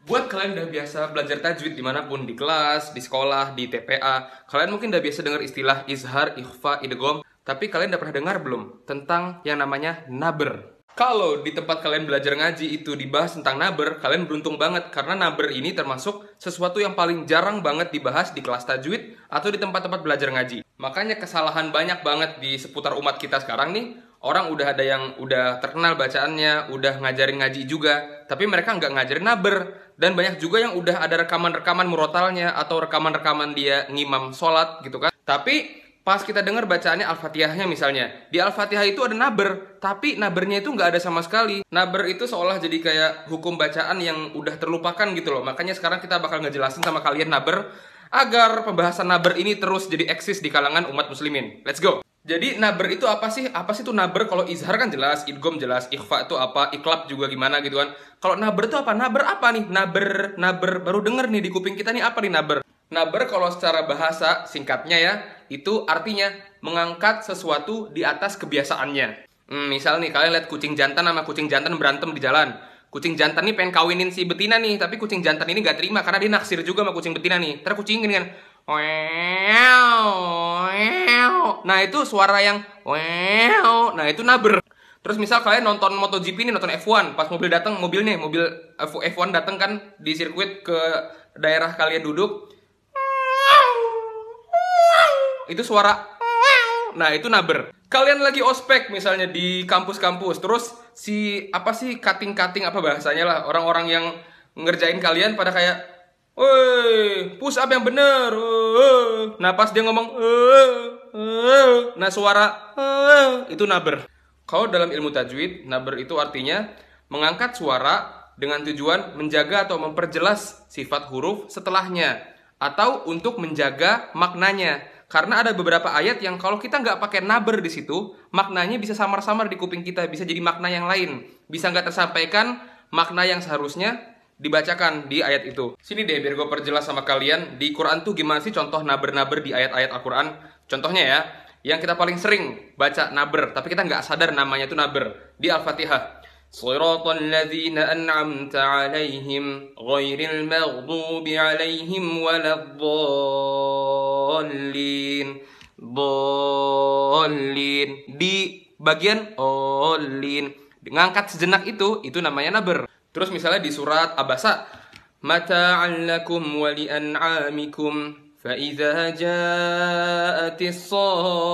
Buat kalian udah biasa belajar tajwid dimanapun, di kelas, di sekolah, di TPA, kalian mungkin udah biasa dengar istilah izhar, ikhfa, idgham, tapi kalian udah pernah dengar belum tentang yang namanya naber? Kalau di tempat kalian belajar ngaji itu dibahas tentang naber, kalian beruntung banget karena naber ini termasuk sesuatu yang paling jarang banget dibahas di kelas tajwid atau di tempat-tempat belajar ngaji. Makanya kesalahan banyak banget di seputar umat kita sekarang nih. Orang udah ada yang udah terkenal bacaannya, udah ngajarin ngaji juga, tapi mereka nggak ngajarin naber. Dan banyak juga yang udah ada rekaman-rekaman murotalnya atau rekaman-rekaman dia ngimam sholat gitu kan. Tapi pas kita dengar bacaannya Al-Fatihahnya misalnya, di Al-Fatihah itu ada naber, tapi nabernya itu nggak ada sama sekali. Naber itu seolah jadi kayak hukum bacaan yang udah terlupakan gitu loh. Makanya sekarang kita bakal ngejelasin sama kalian naber, agar pembahasan naber ini terus jadi eksis di kalangan umat muslimin. Let's go! Jadi naber itu apa sih? Apa sih itu naber? Kalau izhar kan jelas, idgham jelas, ikhfa itu apa, iklab juga gimana gitu kan. Kalau naber itu apa? Naber apa nih? Naber baru denger nih di kuping kita nih apa nih naber? Naber kalau secara bahasa singkatnya ya, itu artinya mengangkat sesuatu di atas kebiasaannya. Misal nih kalian lihat kucing jantan sama kucing jantan berantem di jalan. Kucing jantan nih pengen kawinin si betina nih, tapi kucing jantan ini gak terima karena dia naksir juga sama kucing betina nih. Terus kucing gini kan, nah itu suara yang nah itu naber. Terus misal kalian nonton MotoGP nih, nonton F1, pas mobil datang, mobil F1 datang kan di sirkuit ke daerah kalian duduk, itu suara, nah itu naber. Kalian lagi ospek misalnya di kampus-kampus, terus si apa sih cutting apa bahasanya lah, orang-orang yang ngerjain kalian pada kayak, woi, push up yang bener. Nah pas dia ngomong, nah suara itu naber. Kalau dalam ilmu tajwid, naber itu artinya mengangkat suara dengan tujuan menjaga atau memperjelas sifat huruf setelahnya, atau untuk menjaga maknanya. Karena ada beberapa ayat yang kalau kita nggak pakai naber di situ, maknanya bisa samar-samar di kuping kita, bisa jadi makna yang lain, bisa nggak tersampaikan makna yang seharusnya dibacakan di ayat itu. Sini deh biar gue perjelas sama kalian, di Quran tuh gimana sih contoh naber-naber di ayat-ayat Al-Quran. Contohnya ya, yang kita paling sering baca naber, tapi kita nggak sadar namanya itu naber, di Al-Fatihah. Shiratal ladzina an'amta 'alaihim ghairil maghdubi 'alaihim waladdallin. Di bagian olin ngangkat sejenak itu namanya naber. Terus misalnya di surat Abasa, mata'an lakum wa li'an'amikum fa idza ja'atis sakhah.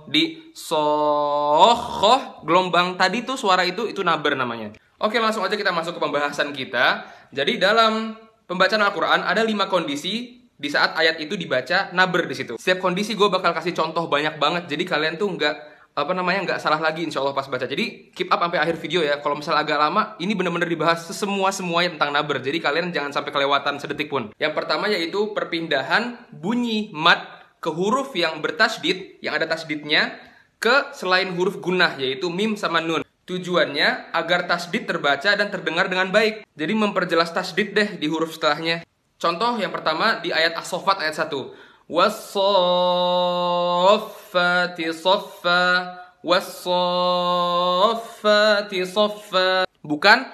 Di sohoh gelombang tadi tuh suara itu naber namanya. Oke, langsung aja kita masuk ke pembahasan kita. Jadi dalam pembacaan Al-Quran ada 5 kondisi di saat ayat itu dibaca naber di situ. Setiap kondisi gue bakal kasih contoh banyak banget. Jadi kalian tuh nggak salah lagi insya Allah pas baca. Jadi keep up sampai akhir video ya. Kalau misalnya agak lama, ini bener-bener dibahas semuanya tentang naber. Jadi kalian jangan sampai kelewatan sedetik pun. Yang pertama yaitu perpindahan bunyi mad ke huruf yang bertasydid, yang ada tasydidnya, ke selain huruf gunnah, yaitu mim sama nun. Tujuannya agar tasydid terbaca dan terdengar dengan baik. Jadi memperjelas tasydid deh di huruf setelahnya. Contoh yang pertama di ayat As-Saffat ayat 1. Was-saffati saffa, was-saffati saffa. Bukan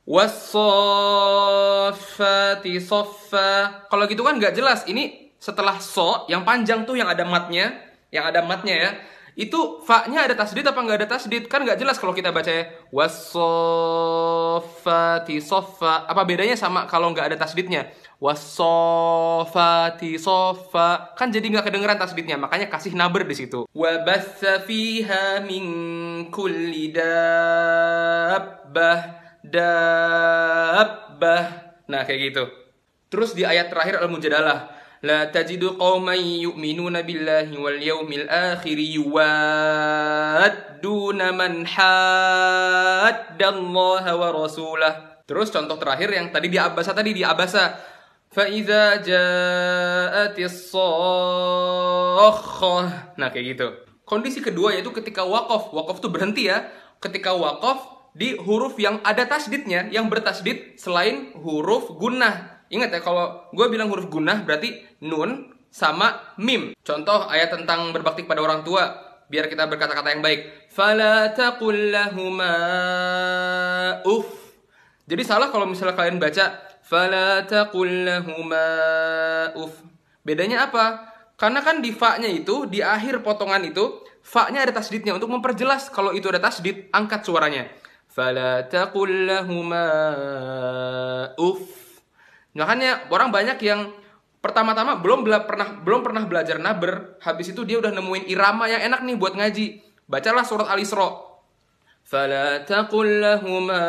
was-saffati saffa. Kalau gitu kan nggak jelas. Ini setelah so yang panjang tuh yang ada matnya ya, itu fa-nya ada tasdid apa nggak ada tasdid? Kan nggak jelas kalau kita baca was-saffati saffa. Apa bedanya sama kalau nggak ada tasdidnya? Was-saffati saffa. Kan jadi nggak kedengeran tasdidnya, makanya kasih naber di situ. Wa batsa fiha min kulli dabbah. Nah kayak gitu. Terus di ayat terakhir Al-Mujadalah, la tajidu qauman yu'minuna billahi wal yawmil akhir yuwadduna man haddallaha wa rasulah. Terus contoh terakhir yang tadi di Abasa fa idza ja'atis sakhah. Nah kayak gitu. Kondisi kedua yaitu ketika waqaf. Waqaf tuh berhenti ya. Ketika waqaf di huruf yang ada tasdidnya, yang bertasdid selain huruf gunnah. Ingat ya, kalau gue bilang huruf gunnah berarti nun sama mim. Contoh ayat tentang berbakti kepada orang tua, biar kita berkata-kata yang baik. Fala taqul lahuma uff. Jadi salah kalau misalnya kalian baca fala taqul lahuma uff. Bedanya apa? Karena kan di fa-nya itu, di akhir potongan itu, fa-nya ada tasdidnya. Untuk memperjelas kalau itu ada tasdid, angkat suaranya. Fala taqul lahuma uff. Makanya orang banyak yang pertama-tama belum pernah belajar naber, habis itu dia udah nemuin irama yang enak nih buat ngaji. Bacalah surat Al-Isra. Fala taqul lahuma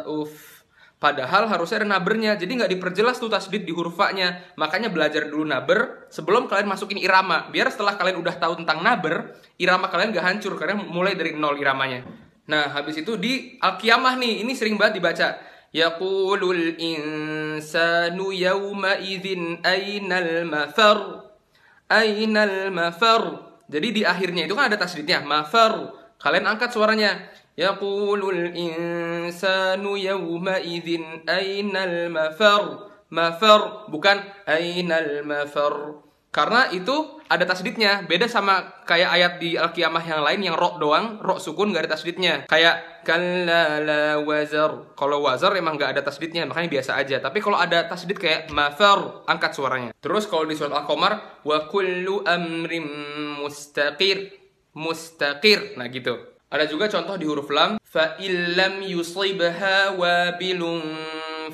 uff. Padahal harusnya ada nabernya, jadi nggak diperjelas tuh tasdid di huruf fa-nya. Makanya belajar dulu naber sebelum kalian masukin irama. Biar setelah kalian udah tahu tentang naber, irama kalian gak hancur karena mulai dari nol iramanya. Nah, habis itu di Al-Qiyamah nih, ini sering banget dibaca. Yaqulul insanu yawma idzin ainal mafar. Ainal mafar. Jadi di akhirnya itu kan ada tasdidnya, mafar. Kalian angkat suaranya. Yaqulul insanu yawma idzin ainal mafar. Mafar bukan ainal mafar. Karena itu ada tasdidnya. Beda sama kayak ayat di Al-Qiyamah yang lain yang ro doang, ro sukun gak ada tasdidnya. Kayak kalla la wazar. Kalau wazar emang gak ada tasdidnya, makanya biasa aja. Tapi kalau ada tasdid kayak mafar, angkat suaranya. Terus kalau di surat Al-Qamar, wa kullu amrim mustaqir. Mustaqir. Nah gitu. Ada juga contoh di huruf lam. Fa illam yusibha wabilun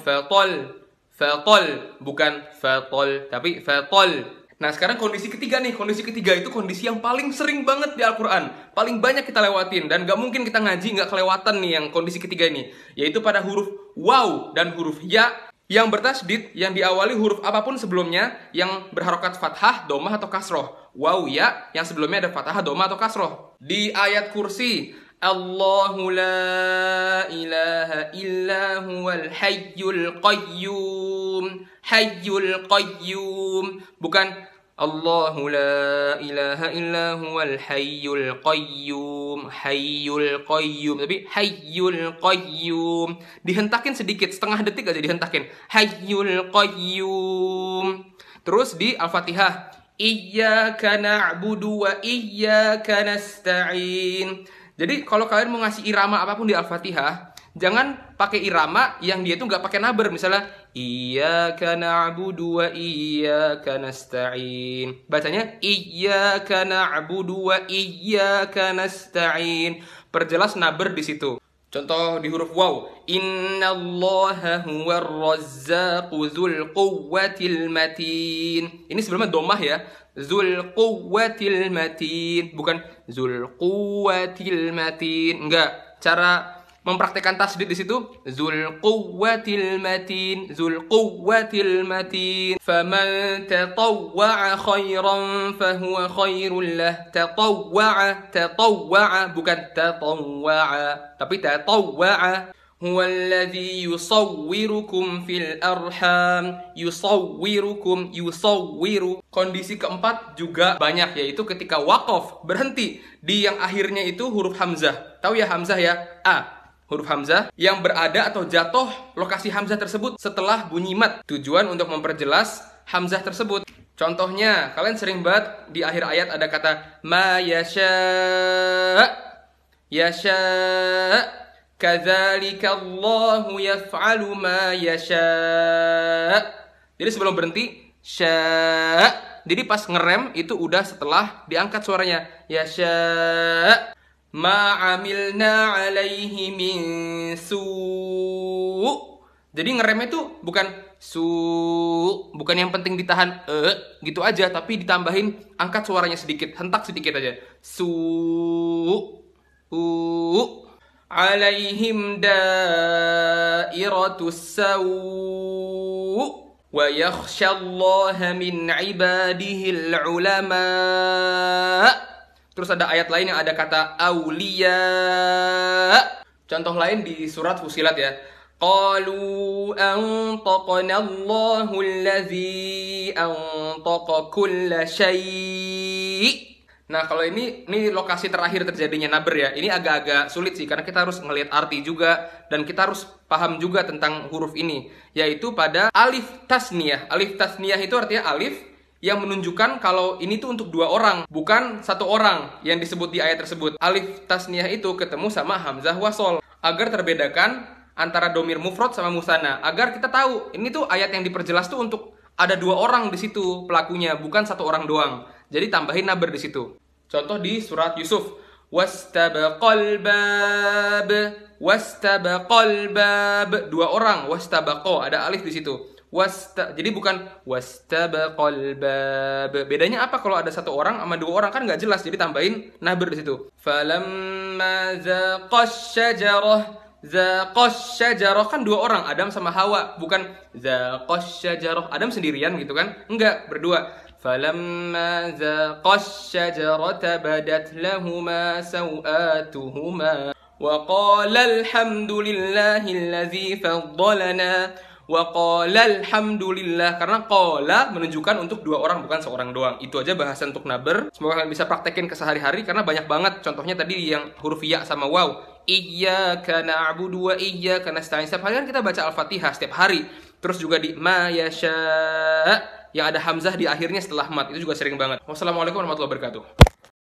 fatol. Fatol. Bukan fatol, tapi fatol. Nah sekarang kondisi ketiga nih. Kondisi ketiga itu kondisi yang paling sering banget di Al-Quran. Paling banyak kita lewatin. Dan gak mungkin kita ngaji gak kelewatan nih yang kondisi ketiga ini. Yaitu pada huruf waw dan huruf ya. Yang bertasdid, yang diawali huruf apapun sebelumnya. Yang berharokat fathah, domah atau kasroh. Waw ya, yang sebelumnya ada fathah, domah atau kasroh. Di ayat kursi, Allahu la ilaha illa huwal hayyul qayyum. Hayyul qayyum. Bukan Allahu la ilaha illa huwal hayyul qayyum. Hayyul qayyum. Tapi hayyul qayyum. Dihentakin sedikit, setengah detik aja dihentakin. Hayyul qayyum. Terus di Al-Fatihah, Iyyaka na'budu wa iyyaka nasta'in. Jadi kalau kalian mau ngasih irama apapun di Al-Fatihah, jangan pakai irama yang dia tuh nggak pakai naber. Misalnya Iyyaka na'budu wa iyyaka nasta'in. Bacanya Iyyaka na'budu wa iyyaka nasta'in. Perjelas naber di situ. Contoh di huruf waw. Innallaha huwar razzaqu dzul quwwatil matin. Ini sebelumnya domah ya. Dzul quwwatil matin. Bukan dzul quwwatil matin. Enggak. Cara mempraktekkan tasdid di situ dzul quwwatil matin, dzul quwwatil matin. Faman tatawwa'a khairan fahuwa khairul lah. Tatawwa'a bukan tatawwa'a, tapi tatawwa'a. Huwallazi yusawwirukum fil arham. Yusawwiru. Kondisi keempat juga banyak, yaitu ketika waqaf, berhenti di yang akhirnya itu huruf hamzah. Tahu ya hamzah ya? A. Huruf hamzah yang berada atau jatuh lokasi hamzah tersebut setelah bunyi mat. Tujuan untuk memperjelas hamzah tersebut. Contohnya, kalian sering banget di akhir ayat ada kata ma yasha. Yasha. Kadzalika Allahu yaf'alu ma yasha. Jadi sebelum berhenti sya. Jadi pas ngerem itu udah setelah diangkat suaranya. Yasha. Ma amilna alaihi min su'. Jadi ngeremnya itu bukan bukan yang penting ditahan gitu aja, tapi ditambahin angkat suaranya sedikit, hentak sedikit aja. Alaihim dairatus sawu wa yakhshallaha min ibadihil ulama. Terus ada ayat lain yang ada kata aulia. Contoh lain di surat Fusilat ya. Qalu antaqana Allahu allazi antaqa kulla syai'. Nah, kalau ini lokasi terakhir terjadinya naber ya. Ini agak-agak sulit sih karena kita harus ngelihat arti juga dan kita harus paham juga tentang huruf ini, yaitu pada alif tasniyah. Alif tasniyah itu artinya alif yang menunjukkan kalau ini tuh untuk dua orang, bukan satu orang yang disebut di ayat tersebut. Alif tasniyah itu ketemu sama hamzah wasol agar terbedakan antara domir mufrad sama musanna, agar kita tahu ini tuh ayat yang diperjelas tuh untuk ada dua orang di situ pelakunya, bukan satu orang doang. Jadi tambahin naber di situ. Contoh di surat Yusuf, wastabaqal bab, wastabaqal bab, dua orang, wastabaqo, ada alif di situ. Jadi bukan wastabaqal bab. Bedanya apa kalau ada satu orang sama dua orang, kan nggak jelas, jadi tambahin naber di situ. Falamma zaqash syajarah, kan dua orang, Adam sama Hawa, bukan zaqash syajarah, Adam sendirian gitu kan, enggak, berdua. Falamma zaqash syajarata badat lahuma sawatuhuma wa qala alhamdulillahillazi faddalana. Wa qala alhamdulillah, karena qala menunjukkan untuk dua orang, bukan seorang doang. Itu aja bahasan untuk naber. Semoga kalian bisa praktekin ke sehari-hari, karena banyak banget contohnya tadi yang huruf ya sama waw. Iyyaka na'budu wa iyyaka nasta'in. Setiap hari kan kita baca Al-Fatihah setiap hari. Terus juga di ma yasha yang ada hamzah di akhirnya setelah mat, itu juga sering banget. Wassalamualaikum warahmatullahi wabarakatuh.